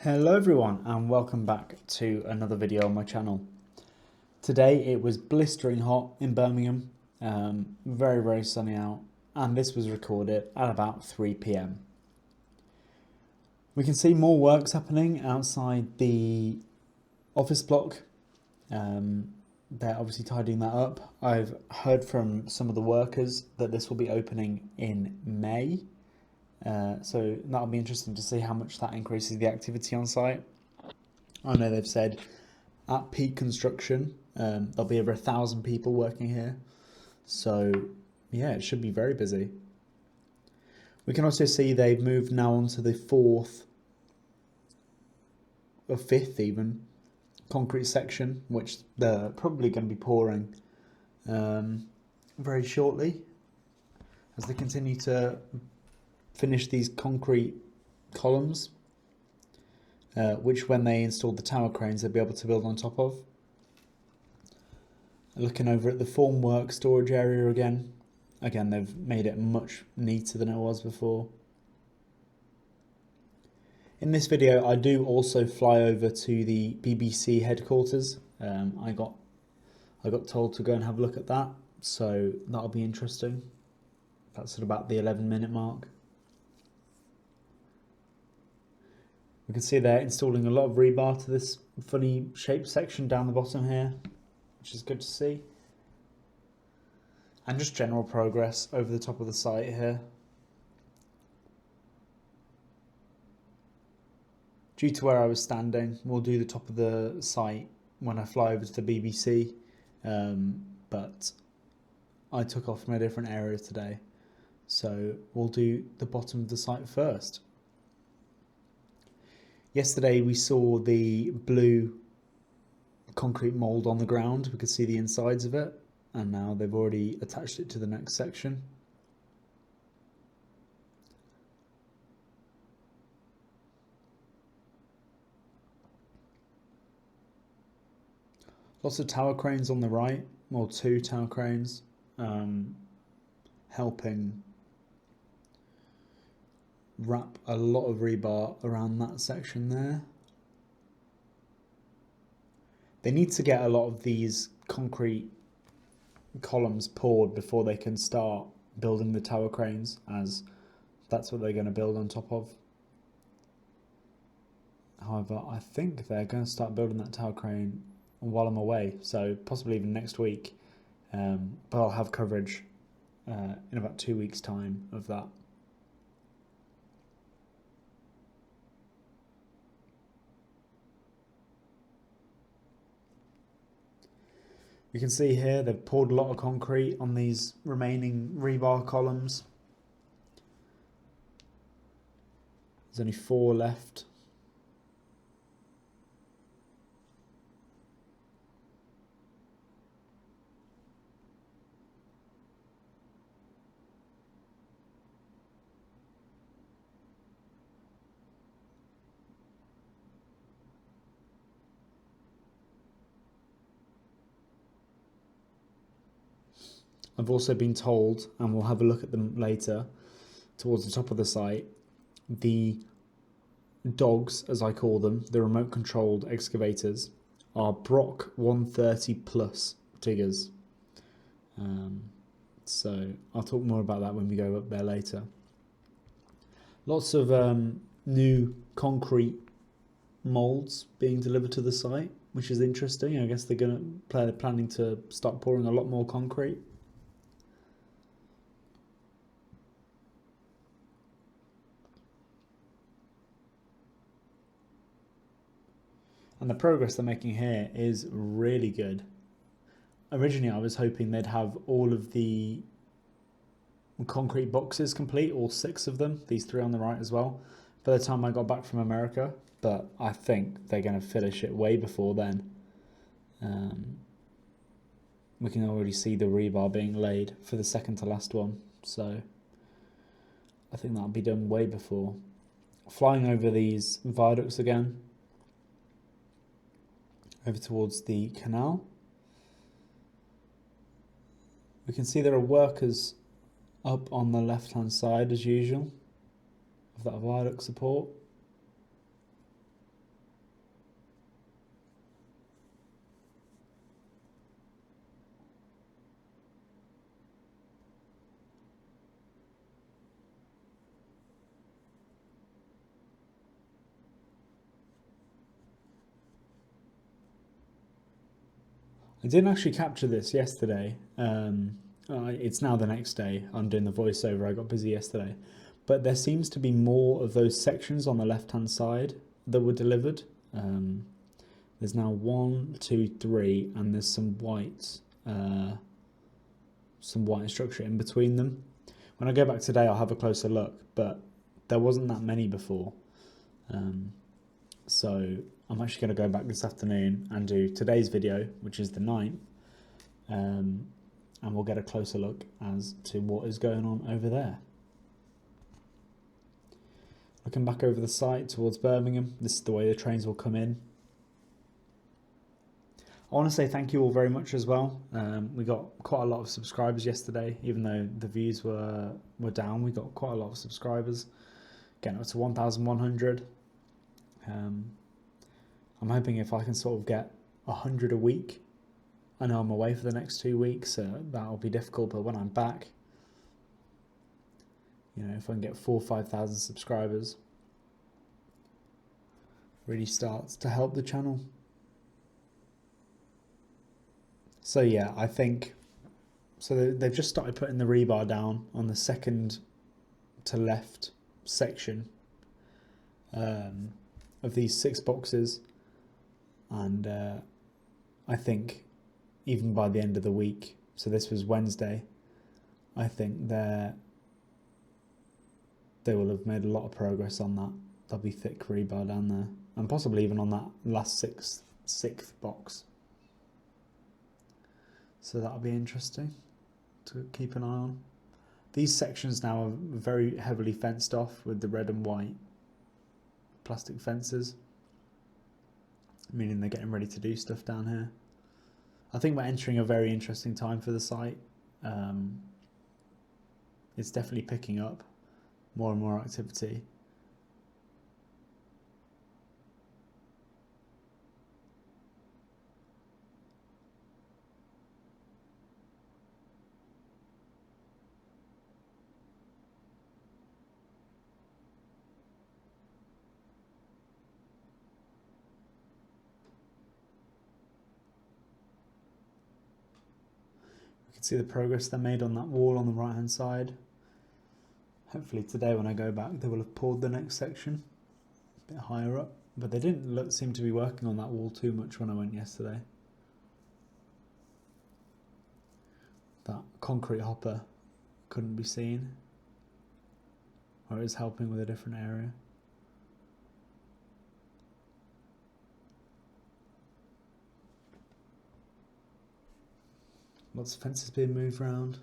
Hello everyone and welcome back to another video on my channel. Today it was blistering hot in Birmingham, very sunny out, and this was recorded at about 3 p.m. We can see more works happening outside the office block. They're obviously tidying that up. I've heard from some of the workers that this will be opening in May. So that'll be interesting to see how much that increases the activity on site. I know they've said at peak construction there'll be over 1,000 people working here, so yeah, it should be very busy. We can also see they've moved now onto the 4th or 5th even concrete section, which they're probably going to be pouring very shortly as they continue to finish these concrete columns, which when they install the tower cranes they'll be able to build on top of. Looking over at the formwork storage area again they've made it much neater than it was before. In this video I do also fly over to the BBC Headquarters. I got told to go and have a look at that, so that'll be interesting. That's at about the 11-minute mark. We can see they're installing a lot of rebar to this funny shaped section down the bottom here, which is good to see. And just general progress over the top of the site here. Due to where I was standing, we'll do the top of the site when I fly over to the BBC, but I took off from a different area today, so we'll do the bottom of the site first. Yesterday we saw the blue concrete mould on the ground. We could see the insides of it, and now they've already attached it to the next section. Lots of tower cranes on the right, or 2 tower cranes, helping wrap a lot of rebar around that section there. They need to get a lot of these concrete columns poured before they can start building the tower cranes, as that's what they're going to build on top of. However, I think they're going to start building that tower crane while I'm away, so possibly even next week, but I'll have coverage in about 2 weeks' time of that. You can see here they've poured a lot of concrete on these remaining rebar columns. There's only 4 left. I've also been told, and we'll have a look at them later, towards the top of the site, the dogs, as I call them, the remote controlled excavators, are Brock 130 plus diggers. So I'll talk more about that when we go up there later. Lots of new concrete moulds being delivered to the site, which is interesting. I guess they're planning to start pouring a lot more concrete. And the progress they're making here is really good. Originally I was hoping they'd have all of the concrete boxes complete, all 6 of them, these 3 on the right as well, by the time I got back from America, but I think they're going to finish it way before then. We can already see the rebar being laid for the second to last one, so I think that'll be done way before. Flying over these viaducts again, over towards the canal. We can see there are workers up on the left hand side as usual of that viaduct support. I didn't actually capture this yesterday. It's now the next day. I'm doing the voiceover. I got busy yesterday. But there seems to be more of those sections on the left-hand side that were delivered. There's now 1, 2, 3, and there's some white structure in between them. When I go back today, I'll have a closer look, but there wasn't that many before. So I'm actually going to go back this afternoon and do today's video, which is the 9th, and we'll get a closer look as to what is going on over there. Looking back over the site towards Birmingham, this is the way the trains will come in. I want to say thank you all very much as well. We got quite a lot of subscribers yesterday, even though the views were down. We got quite a lot of subscribers, getting up to 1,100. I'm hoping if I can sort of get 100 a week. I know I'm away for the next 2 weeks, so that'll be difficult, but when I'm back, you know, if I can get 4,000 or 5,000 subscribers, really starts to help the channel. So yeah, I think, so they've just started putting the rebar down on the second to left section of these 6 boxes, and I think even by the end of the week, so this was Wednesday, I think they will have made a lot of progress on that. There'll be thick rebar down there, and possibly even on that last sixth box. So that'll be interesting to keep an eye on. These sections now are very heavily fenced off with the red and white plastic fences, meaning they're getting ready to do stuff down here. I think we're entering a very interesting time for the site. It's definitely picking up more and more activity. You can see the progress they made on that wall on the right hand side. Hopefully today when I go back they will have poured the next section a bit higher up, but they didn't seem to be working on that wall too much when I went yesterday. That concrete hopper couldn't be seen, or it was helping with a different area. Lots of fences being moved around.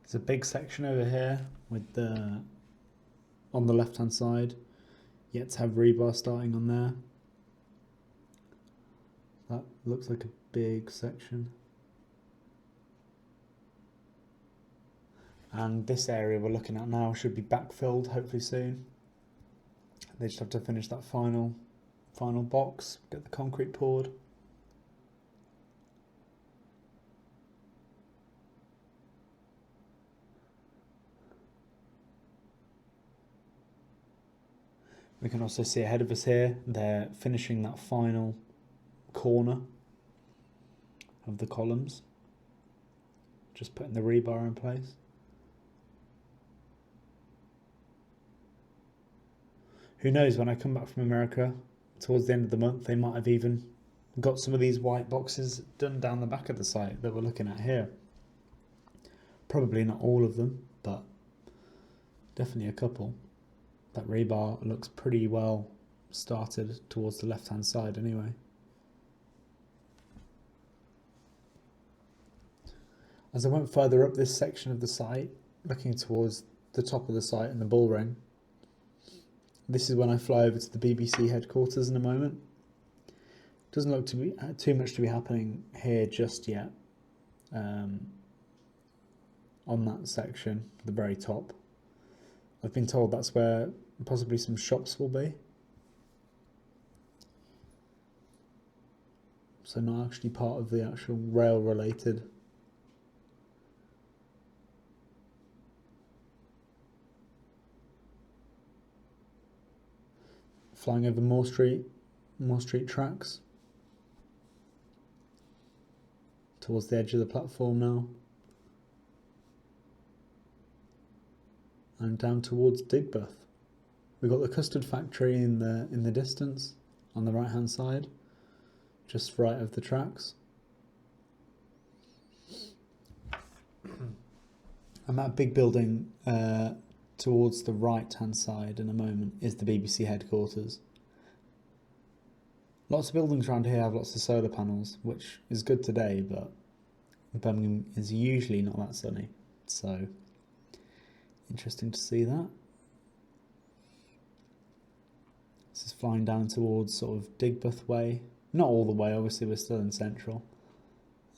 There's a big section over here with on the left hand side, yet to have rebar starting on there. That looks like a big section. And this area we're looking at now should be backfilled hopefully soon. They just have to finish that final box, get the concrete poured. We can also see ahead of us here, they're finishing that final corner of the columns, just putting the rebar in place. Who knows, when I come back from America towards the end of the month, they might have even got some of these white boxes done down the back of the site that we're looking at here. Probably not all of them, but definitely a couple. That rebar looks pretty well started towards the left hand side anyway. As I went further up this section of the site, looking towards the top of the site and the bull ring. This is when I fly over to the BBC headquarters in a moment. Doesn't look to be too much to be happening here just yet. On that section, the very top. I've been told that's where possibly some shops will be. So not actually part of the actual rail related. Flying over Moore Street tracks. Towards the edge of the platform now. And down towards Digbeth. We've got the custard factory in the distance on the right hand side, just right of the tracks. And that big building towards the right hand side in a moment is the BBC headquarters. Lots of buildings around here have lots of solar panels, which is good today, but Birmingham is usually not that sunny, so interesting to see that. This is flying down towards sort of Digbeth way. Not all the way, obviously we're still in central.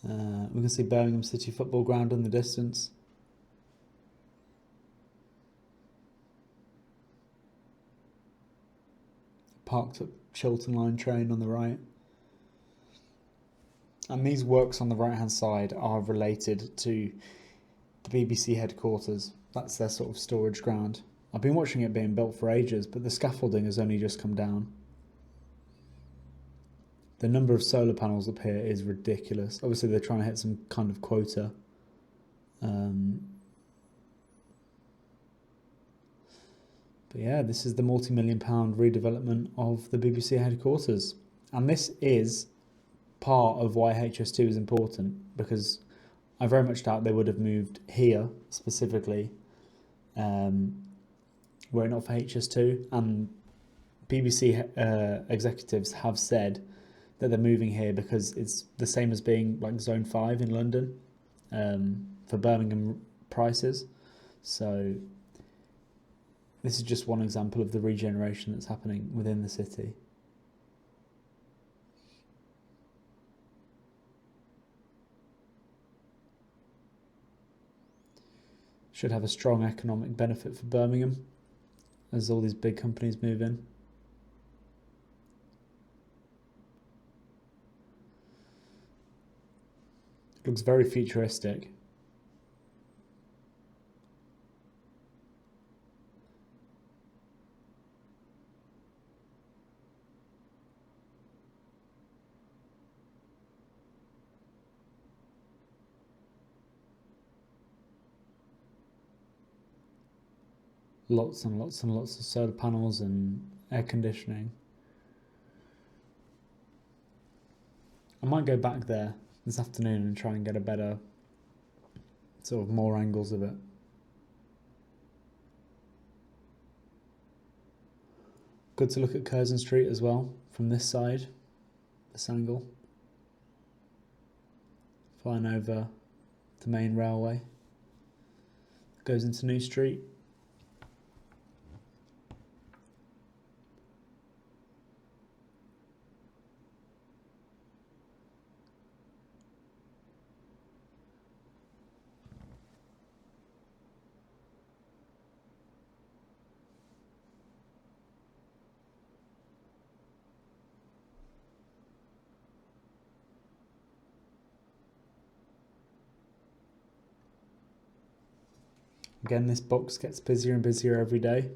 We can see Birmingham City Football Ground in the distance. Parked up Chiltern Line train on the right. And these works on the right hand side are related to the BBC headquarters. That's their sort of storage ground. I've been watching it being built for ages, but the scaffolding has only just come down. The number of solar panels up here is ridiculous. Obviously they're trying to hit some kind of quota. But yeah, this is the multi-million-pound redevelopment of the BBC headquarters. And this is part of why HS2 is important, because I very much doubt they would have moved here specifically were it not for HS2. And BBC executives have said that they're moving here because it's the same as being like Zone 5 in London for Birmingham prices. So this is just one example of the regeneration that's happening within the city. Should have a strong economic benefit for Birmingham as all these big companies move in. It looks very futuristic. Lots and lots and lots of solar panels and air conditioning. I might go back there this afternoon and try and get a better, sort of more angles of it. Good to look at Curzon Street as well from this side, this angle. Flying over the main railway. Goes into New Street. Again, this box gets busier and busier every day.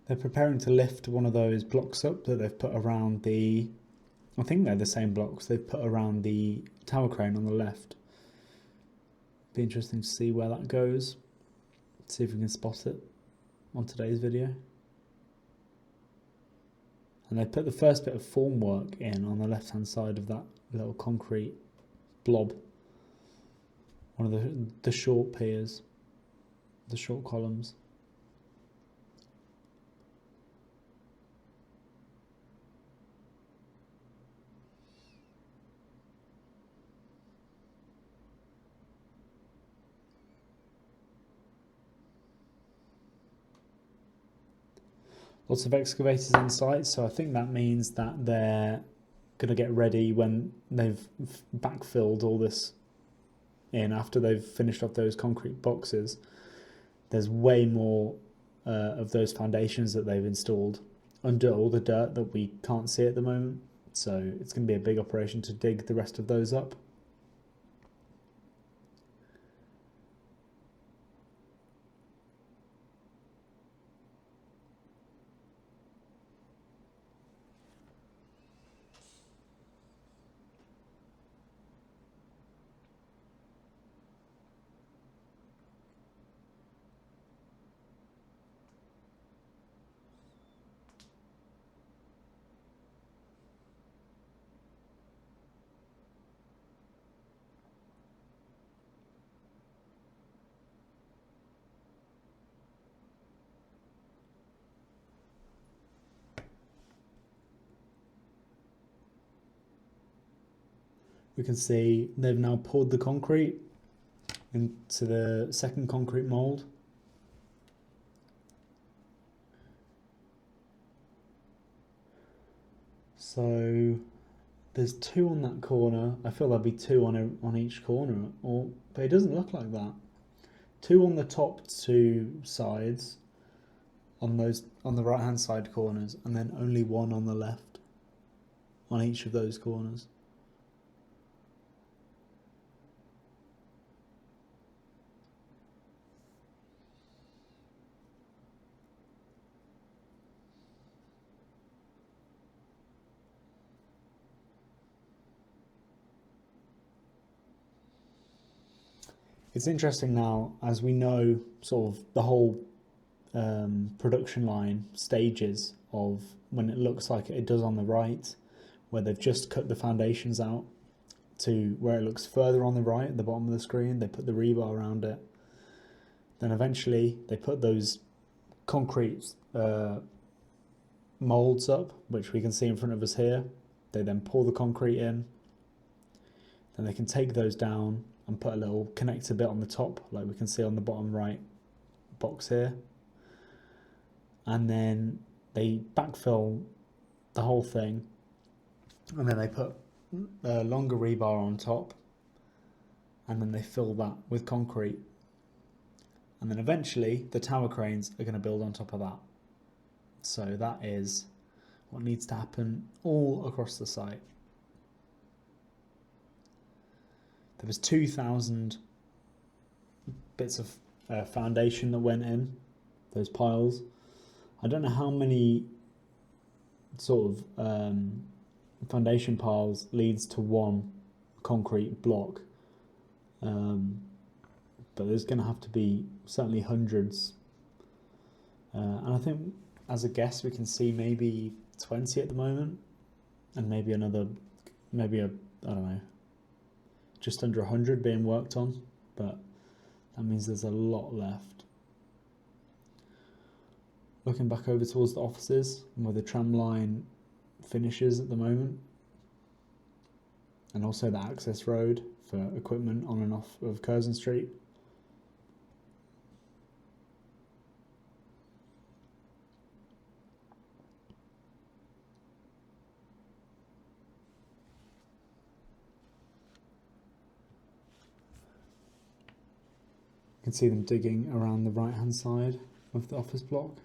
They're preparing to lift one of those blocks up that they've put around the, I think they're the same blocks they've put around the tower crane on the left. Be interesting to see where that goes. See if we can spot it on today's video. And they put the first bit of formwork in on the left hand side of that little concrete blob. One of the short piers. the short columns. Lots of excavators in sight, so I think that means that they're going to get ready when they've backfilled all this in, after they've finished off those concrete boxes. There's way more of those foundations that they've installed under all the dirt that we can't see at the moment, so it's going to be a big operation to dig the rest of those up. We can see they've now poured the concrete into the second concrete mould. So there's 2 on that corner. I feel there'll be 2 on each corner, but it doesn't look like that. 2 on the top 2 sides, on the right hand side corners, and then only 1 on the left on each of those corners. It's interesting now, as we know sort of the whole production line stages of when it looks like it does on the right, where they've just cut the foundations out, to where it looks further on the right at the bottom of the screen. They put the rebar around it. Then eventually they put those concrete moulds up, which we can see in front of us here. They then pour the concrete in. Then they can take those down and put a little connector bit on the top, like we can see on the bottom right box here. And then they backfill the whole thing, and then they put a longer rebar on top, and then they fill that with concrete. And then eventually the tower cranes are going to build on top of that. So that is what needs to happen all across the site. There was 2,000 bits of foundation that went in those piles. I don't know how many sort of foundation piles leads to one concrete block, but there's going to have to be certainly hundreds. And I think, as a guess, we can see maybe 20 at the moment, and maybe another, I don't know, just under 100 being worked on, but that means there's a lot left. Looking back over towards the offices, where the tram line finishes at the moment, and also the access road for equipment on and off of Curzon Street. You can see them digging around the right hand side of the office block.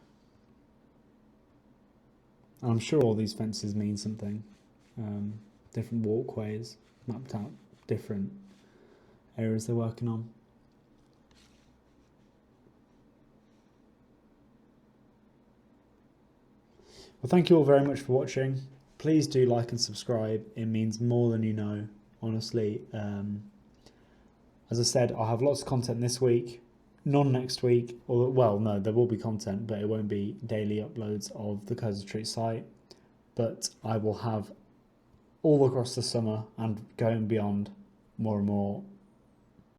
And I'm sure all these fences mean something. Different walkways, mapped out different areas they're working on. Well, thank you all very much for watching. Please do like and subscribe. It means more than you know, honestly. As I said, I'll have lots of content this week, none next week, or well, no, there will be content, but it won't be daily uploads of the Curzon Street site. But I will have all across the summer and going beyond more and more